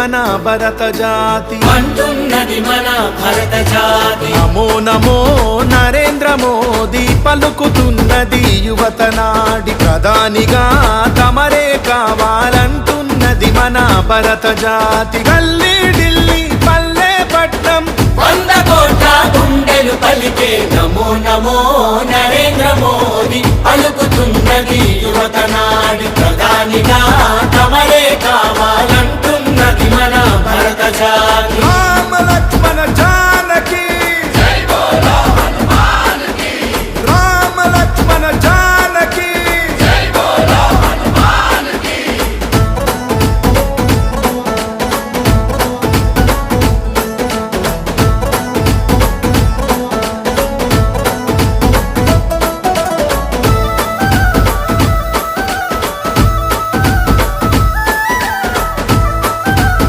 మన భరత జాతి అంటున్నది మన భరత జాతి నమో నమో నరేంద్ర మోదీ పలుకుతున్నది యువత నాడి ప్రధానిగా తమరే కావాలంటున్నది మన భరత జాతి గల్లీ ఢిల్లీ పల్లె పట్నం 100 కోట్ల గుండెలు పలికే నమో నమో నరేంద్ర మోదీ పలుకుతున్నది యువత నాడి ప్రధానిగా తమరే కావాలంటున్నది